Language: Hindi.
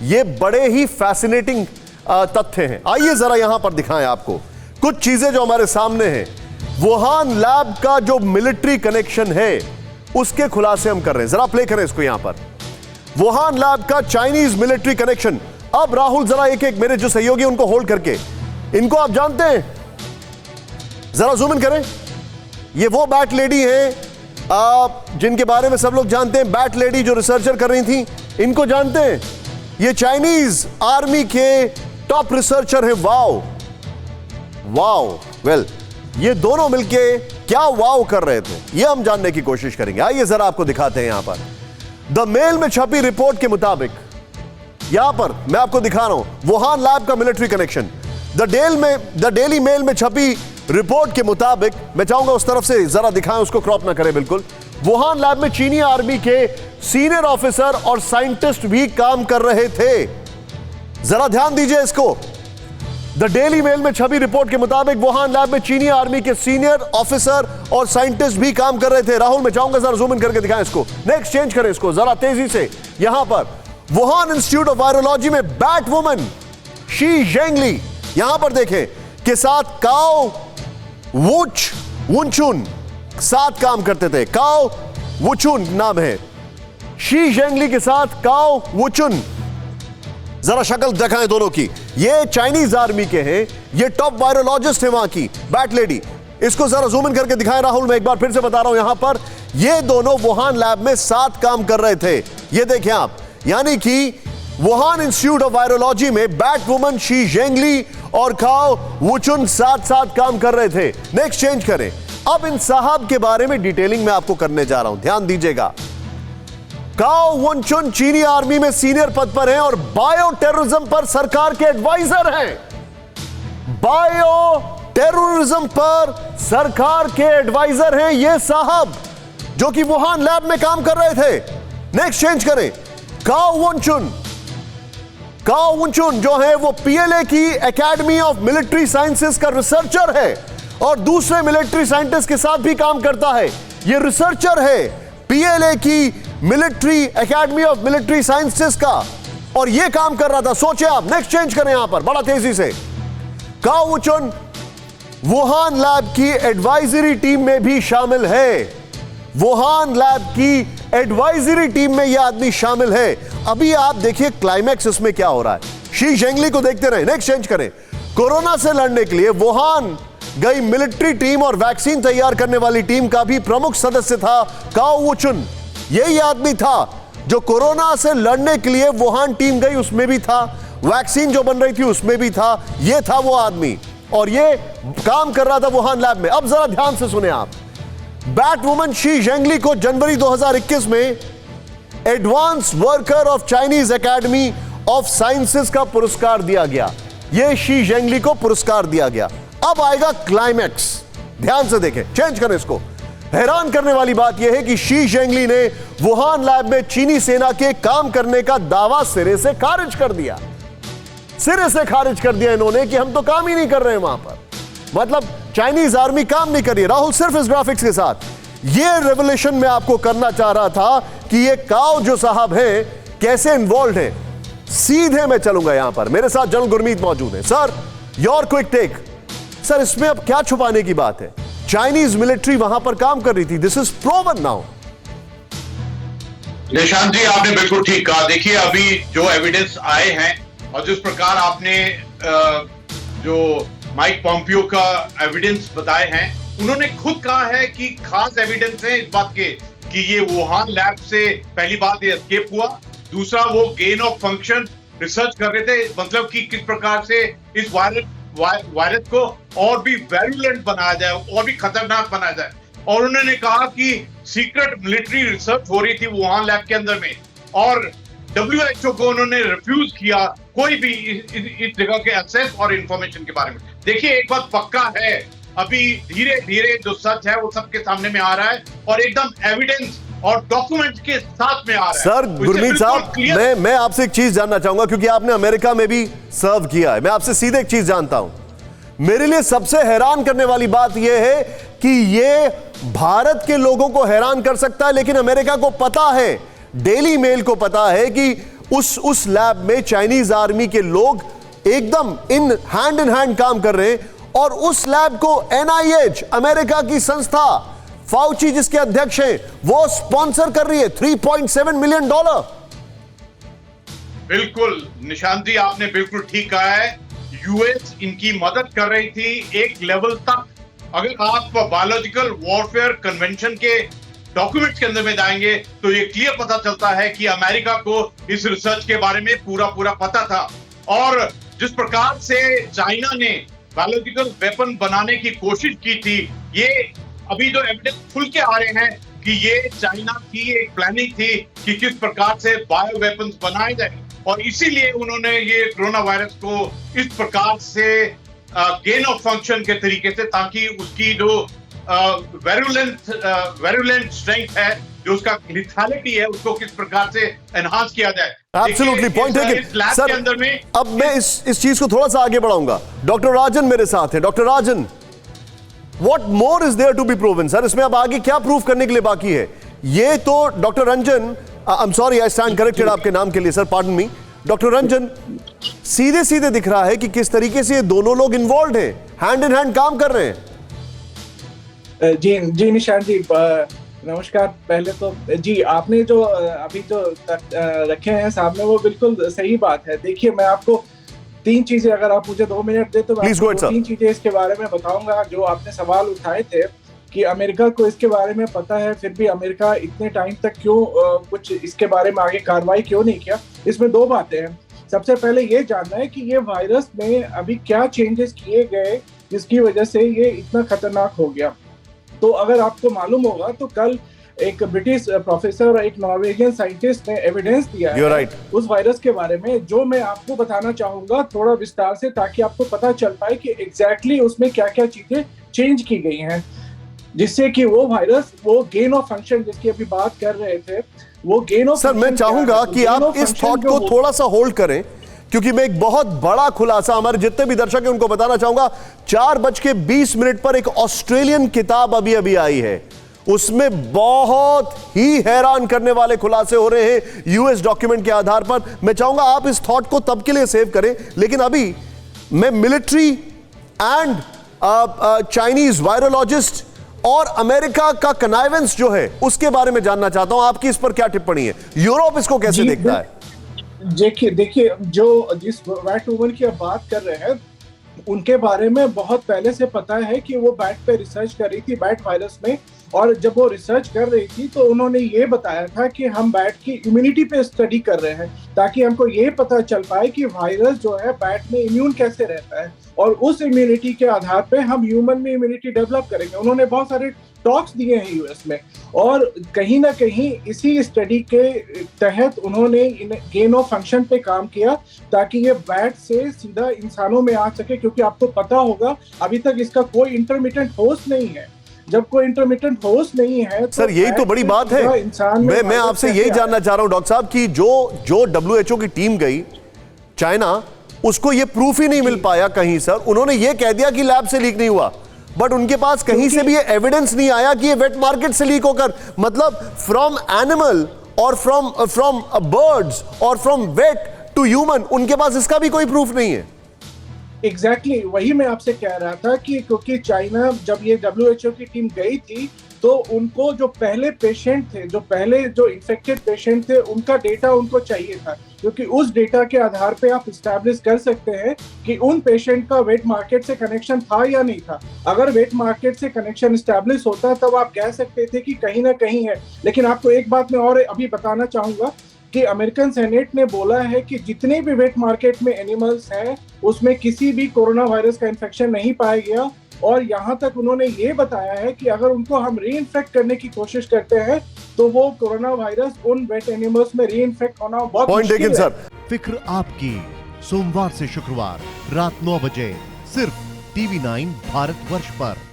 ये बड़े ही फैसिनेटिंग तथ्य हैं। आइए जरा यहां पर दिखाएं आपको कुछ चीजें जो हमारे सामने हैं। वुहान लैब का जो मिलिट्री कनेक्शन है उसके खुलासे हम कर रहे हैं। जरा प्ले करें इसको यहां पर। वुहान लैब का चाइनीज मिलिट्री कनेक्शन। अब राहुल जरा एक एक मेरे जो सहयोगी उनको होल्ड करके, इनको आप जानते हैं? जरा जूम इन करें। ये वो बैट लेडी हैं आप जिनके बारे में सब लोग जानते हैं, बैट लेडी जो रिसर्चर कर रही थी, इनको जानते हैं? ये चाइनीज आर्मी के टॉप रिसर्चर हैं। Wow wow. वेल, ये दोनों मिलके क्या वाओ कर रहे थे ये हम जानने की कोशिश करेंगे। आइए जरा आपको दिखाते हैं। यहां पर द मेल में छपी रिपोर्ट के मुताबिक, यहां पर मैं आपको दिखा रहा हूं वुहान लैब का military connection. The Daily Mail में छपी रिपोर्ट के मुताबिक, मैं चाहूंगा उस तरफ से जरा दिखाएं, उसको क्रॉप ना करें बिल्कुल। वुहान लैब में चीनी आर्मी के सीनियर ऑफिसर और साइंटिस्ट भी काम कर रहे थे। जरा ध्यान दीजिए इसको। द डेली मेल में छपी रिपोर्ट के मुताबिक वुहान लैब में चीनी आर्मी के सीनियर ऑफिसर और साइंटिस्ट भी काम कर रहे थे। राहुल, मैं चाहूंगा जरा जूम इन करके दिखाएं इसको। नेक्स्ट चेंज करें इसको जरा तेजी से। यहां पर वुहान इंस्टीट्यूट ऑफ वायरोलॉजी में बैट वुमन शी जेंगली, यहां पर देखें, के साथ काओ वुचुन साथ काम करते थे। काओ वुचुन नाम है। शी जेंगली के साथ काओ वुचुन। जरा शक्ल दिखाएं दोनों की। ये चाइनीज आर्मी के हैं, ये टॉप वायरोलॉजिस्ट है वहां की बैट लेडी। इसको जरा जूम इन करके दिखाएं राहुल। मैं एक बार फिर से बता रहा हूं, यहां पर ये दोनों वुहान लैब में साथ काम कर रहे थे। ये देखें आप, यानी कि वुहान इंस्टीट्यूट ऑफ वायरोलॉजी में बैट वुमन शी जेंगली और काओ वुचुन साथ साथ काम कर रहे थे। नेक्स्ट चेंज करें। अब इन साहब के बारे में डिटेलिंग में आपको करने जा रहा हूं, ध्यान दीजिएगा। काओ वुचुन चीनी आर्मी में सीनियर पद पर हैं और बायो टेररिज्म पर सरकार के एडवाइजर हैं। बायो टेररिज्म पर सरकार के एडवाइजर हैं ये साहब, जो कि वुहान लैब में काम कर रहे थे। नेक्स्ट चेंज करें। काओ वुचुन जो है वो पीएलए की एकेडमी ऑफ मिलिट्री साइंसेस का रिसर्चर है और दूसरे मिलिट्री साइंटिस्ट के साथ भी काम करता है। ये रिसर्चर है पीएलए की military academy of military sciences का, और ये काम कर रहा था। सोचिए आप। नेक्स्ट चेंज करें यहां पर बड़ा तेजी से। काओ वुचुन वुहान लैब की एडवाइजरी टीम में भी शामिल है। वुहान लैब की एडवाइजरी टीम में यह आदमी शामिल है। अभी आप देखिए क्लाइमैक्स इसमें क्या हो रहा है। शी जेंगली को देखते रहे। नेक्स्ट चेंज करें। कोरोना से लड़ने के लिए वुहान गई मिलिट्री टीम और वैक्सीन तैयार करने वाली टीम का भी प्रमुख सदस्य था काओ वुचुन। यही आदमी था जो कोरोना से लड़ने के लिए वुहान टीम गई, उसमें भी था। वैक्सीन जो बन रही थी उसमें भी था। यह था वो आदमी और ये काम कर रहा था वुहान लैब में। अब जरा ध्यान से सुने आप। बैट वुमन शी जेंगली को जनवरी 2021 में advance worker of Chinese academy of sciences का पुरस्कार दिया गया। यह शी जेंगली को पुरस्कार दिया गया। अब आएगा क्लाइमैक्स, ध्यान से देखें। चेंज करें इसको। हैरान करने वाली बात यह है कि शी जेंगली ने वुहान लैब में चीनी सेना के काम करने का दावा सिरे से खारिज कर दिया। सिरे से खारिज कर दिया इन्होंने कि हम तो काम ही नहीं कर रहे हैं वहां पर। मतलब चाइनीज आर्मी काम नहीं कर रही। राहुल, सिर्फ इस ग्राफिक्स के साथ यह रेवलेशन मैं आपको करना चाह रहा था कि ये काओ जो साहब हैं कैसे इन्वॉल्व हैं। सीधे मैं चलूंगा यहां पर। मेरे साथ जनरल गुरमीत मौजूद है। Sir, your quick take. Sir, इसमें अब क्या छुपाने की बात है? चाइनीज मिलिट्री वहां पर काम कर रही थी। This is proven now. Nishant ji, आपने बिल्कुल ठीक कहा। देखिए, अभी जो एविडेंस आए हैं और जिस प्रकार आपने जो माइक पॉम्पियो का एविडेंस बताए हैं, उन्होंने खुद कहा है कि खास एविडेंस है इस बात के कि ये वुहान लैब से पहली बात ये एस्केप हुआ। दूसरा, वो गेन ऑफ फंक्शन रिसर्च कर रहे थे, मतलब कि किस प्रकार से इस वायरस को और भी वैल्यूलेंट बनाया जाए, और भी खतरनाक बनाया जाए। और उन्होंने कहा कि सीक्रेट मिलिट्री रिसर्च हो रही थी वुहान लैब के अंदर में, और WHO को उन्होंने रिफ्यूज किया कोई भी इस जगह के एक्सेस और इंफॉर्मेशन के बारे में। देखिए, एक बात पक्का है, अभी धीरे धीरे जो सच है वो सबके सामने में आ रहा है और एकदम एविडेंस और डॉक्यूमेंट के साथ में आ रहा है। सर गुरमीत साहब, मैं आपसे एक चीज जानना चाहूंगा, क्योंकि आपने अमेरिका में भी सर्व किया है। मैं आपसे सीधे एक चीज जानता हूं। मेरे लिए सबसे हैरान करने वाली बात यह है कि यह भारत के लोगों को हैरान कर सकता है, लेकिन अमेरिका को पता है, डेली मेल को पता है कि उस लैब में चाइनीज आर्मी के लोग एकदम इन हैंड काम कर रहे हैं, और उस लैब को NIH, अमेरिका की संस्था, फाउची जिसके अध्यक्ष हैं, वो स्पॉन्सर कर रही है $3.7 मिलियन। बिल्कुल निशांत जी, आपने बिल्कुल ठीक कहा है। यूएस इनकी मदद कर रही थी एक लेवल तक। अगर आप बायोलॉजिकल वॉरफेयर कन्वेंशन के डॉक्यूमेंट्स के अंदर में जाएंगे तो ये क्लियर पता चलता है कि अमेरिका को इस रिसर्च के बारे में पूरा पता था। और जिस प्रकार से चाइना ने बायोलॉजिकल वेपन बनाने की कोशिश की थी, ये अभी जो एविडेंस खुल के आ रहे हैं कि ये चाइना की एक प्लानिंग थी कि किस प्रकार से बायो वेपन्स बनाए जाए, और इसीलिए उन्होंने ये कोरोना वायरस को इस प्रकार से गेन ऑफ फंक्शन के तरीके से, ताकि उसकी जो वेरुलेंट स्ट्रेंथ है, जो उसका लिथैलिटी है, उसको किस प्रकार से एनहांस किया जाए। एब्सोल्युटली पॉइंट है सर। अंदर में अब मैं इस चीज को थोड़ा सा आगे बढ़ाऊंगा। डॉक्टर राजन मेरे साथ है। Doctor Rajan, what more is there to be proven? Sir, इसमें अब आगे क्या प्रूव करने के लिए बाकी है? ये तो doctor Ranjan, I am sorry, I stand corrected आपके नाम के लिए sir, pardon me. Doctor Ranjan, सीधे दिख रहा है कि किस तरीके से ये दोनों लोग इन्वॉल्व हैं, हैंड इन हैंड काम कर रहे हैं। जी निशांत जी, नमस्कार। पहले तो जी, आपने जो अभी जो रखे हैं सामने, वो बिल्कुल सही बात है। देखिए, मैं आपको 3 चीजें, अगर आप मुझे 2 मिनट दे तो मैं 3 चीजें इसके बारे में बताऊंगा। जो आपने सवाल उठाए थे कि अमेरिका को इसके बारे में पता है, फिर भी अमेरिका इतने टाइम तक क्यों कुछ इसके बारे में आगे कार्रवाई क्यों नहीं किया, इसमें 2 बातें हैं। सबसे पहले ये जानना है कि ये वायरस में अभी क्या चेंजेस किए गए जिसकी वजह से ये इतना खतरनाक हो गया। तो अगर आपको मालूम होगा तो कल एक ब्रिटिश प्रोफेसर और एक नॉर्वेजियन साइंटिस्ट ने एविडेंस दिया है उस वायरस के बारे में, जो मैं आपको बताना चाहूंगा थोड़ा विस्तार से, ताकि आपको पता चल पाए कि एग्जैक्टली उसमें क्या क्या चीजें चेंज की गई हैं, जिससे कि वो वायरस, वो गेन ऑफ फंक्शन जिसकी अभी बात कर रहे थे, वो गेन ऑफ। सर, मैं चाहूंगा कि आप इस थॉट को थोड़ा सा होल्ड करें, क्योंकि मैं एक बहुत बड़ा खुलासा हमारे जितने भी दर्शक हैं उनको बताना चाहूंगा। 4:20 पर एक ऑस्ट्रेलियन किताब अभी आई है, उसमें बहुत ही हैरान करने वाले खुलासे हो रहे हैं यूएस डॉक्यूमेंट के आधार पर। मैं चाहूंगा आप इस थॉट को तब के लिए सेव करें, लेकिन अभी मैं मिलिट्री एंड चाइनीज वायरोलॉजिस्ट और अमेरिका का कनाइवेंस जो है उसके बारे में जानना चाहता हूं। आपकी इस पर क्या टिप्पणी है? यूरोप इसको कैसे देखता है? देखिए, जो जिस बैट वुमन की आप बात कर रहे हैं, उनके बारे में बहुत पहले से पता है कि वो बैट पे रिसर्च कर रही थी, बैट वायरस में। और जब वो रिसर्च कर रही थी तो उन्होंने ये बताया था कि हम बैट की इम्यूनिटी पे स्टडी कर रहे हैं, ताकि हमको ये पता चल पाए कि वायरस जो है बैट में इम्यून कैसे रहता है, और उस इम्यूनिटी के आधार पे हम ह्यूमन में इम्यूनिटी डेवलप करेंगे। उन्होंने बहुत सारे टॉक्स दिए हैं यूएस में, और कहीं ना कहीं इसी स्टडी के तहत उन्होंने गेन ऑफ फंक्शन पे काम किया, ताकि ये बैट से सीधा इंसानों में आ सके। क्योंकि आपको पता होगा अभी तक इसका कोई इंटरमिटेंट होस्ट नहीं है। जब कोई इंटरमिटेंट होस्ट नहीं है तो सर, यही तो बड़ी बात है। मैं आपसे यही जानना चाह रहा हूं डॉक्टर साहब कि जो WHO की टीम गई चाइना, उसको ये प्रूफ ही नहीं मिल पाया कहीं। सर, उन्होंने ये कह दिया कि लैब से लीक नहीं हुआ, बट उनके पास कहीं से भी ये एविडेंस नहीं आया कि ये वेट मार्केट से लीक होकर, मतलब फ्रॉम एनिमल और फ्रॉम बर्ड्स और फ्रॉम वेट टू ह्यूमन, उनके पास इसका भी कोई प्रूफ नहीं है। एग्जैक्टली वही मैं आपसे कह रहा था कि क्योंकि चाइना, जब ये WHO की टीम गई थी तो उनको जो पहले पेशेंट थे, जो इन्फेक्टेड पेशेंट थे, उनका डेटा उनको चाहिए था, क्योंकि उस डेटा के आधार पे आप इस्टेब्लिश कर सकते हैं कि उन पेशेंट का वेट मार्केट से कनेक्शन था या नहीं था। अगर वेट मार्केट से कनेक्शन इस्टेब्लिश होता तब आप कह सकते थे कि कहीं ना कहीं है। लेकिन आपको एक बात मैं और अभी बताना चाहूंगा कि अमेरिकन सेनेट ने बोला है कि जितने भी वेट मार्केट में एनिमल्स हैं उसमें किसी भी कोरोना वायरस का इन्फेक्शन नहीं पाया गया, और यहाँ तक उन्होंने ये बताया है कि अगर उनको हम रीइंफेक्ट करने की कोशिश करते हैं तो वो कोरोना वायरस उन वेट एनिमल्स में रीइंफेक्ट होना बहुत मुश्किल है। फिक्र आपकी, सोमवार से शुक्रवार रात 9 बजे सिर्फ TV9 भारतवर्ष पर।